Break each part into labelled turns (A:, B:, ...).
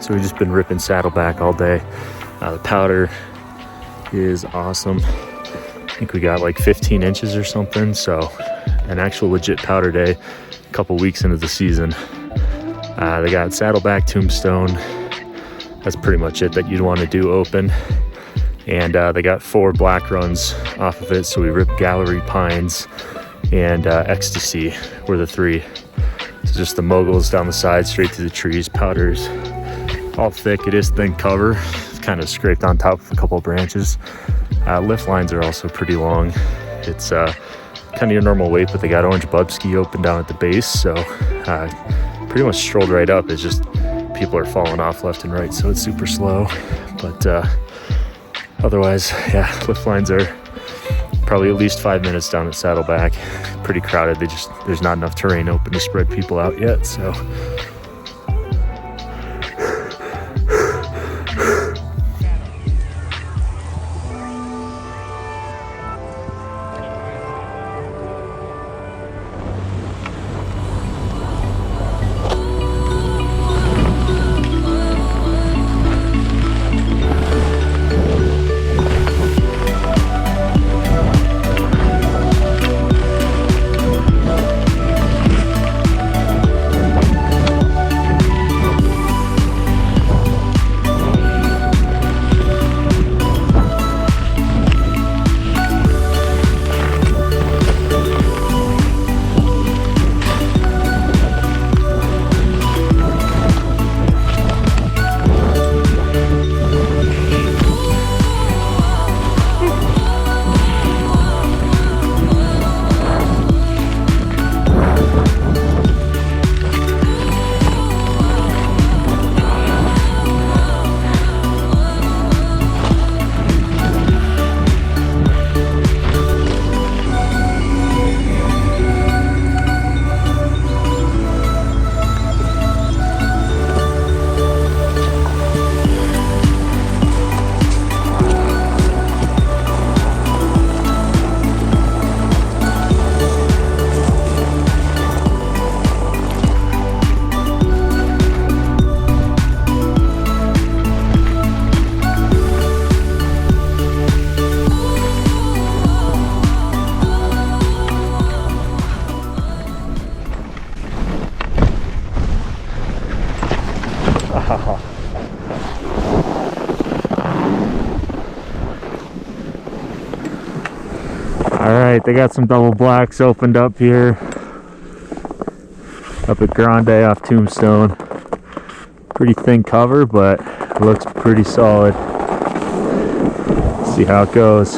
A: So we've just been ripping saddleback all day. The powder is awesome. I think we got like 15 inches or something. So an actual legit powder day a couple weeks into the season. They got saddleback, tombstone. That's pretty much it that you'd want to do open. And they got 4 black runs off of it. So we ripped gallery, pines, and ecstasy were the 3. So just the moguls down the side, straight through the trees. Powders all thick. It is thin cover. It's kind of scraped on top of a couple of branches. Lift lines are also pretty long. It's kind of your normal weight, but they got orange bubski open down at the base. So pretty much strolled right up. It's just people are falling off left and right, so it's super slow. But otherwise, yeah, lift lines are probably at least 5 minutes down at Saddleback. Pretty crowded. There's not enough terrain open to spread people out yet. So They got some double blacks opened up here. Up at Grande off Tombstone. Pretty thin cover, but it looks pretty solid. See how it goes.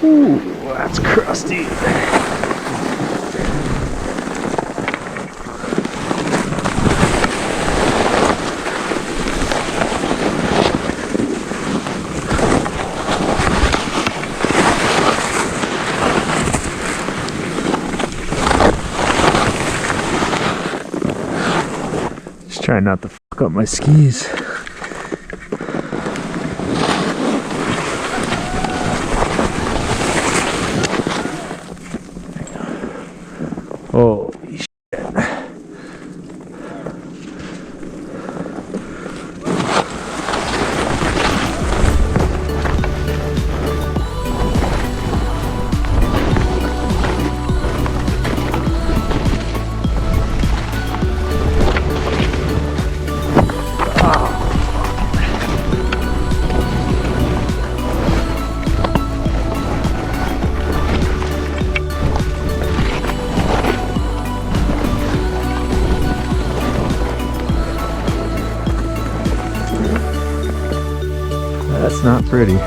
A: Ooh, that's crusty. Just trying not to fuck up my skis. Holy shit. That's not pretty.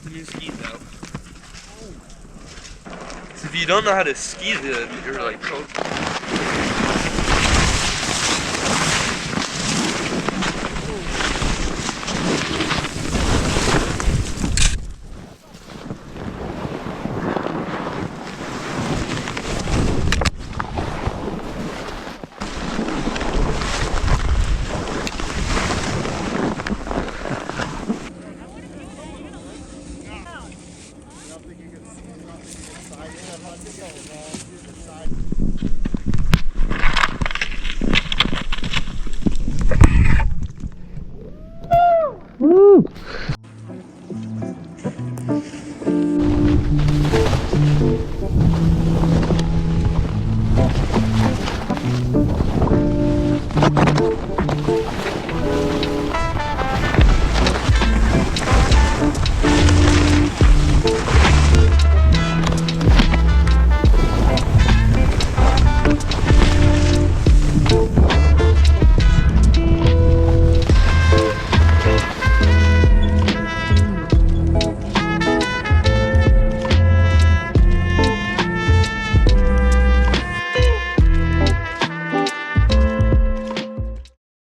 B: The new skis out. So if you don't know how to ski, you're like
A: Woo!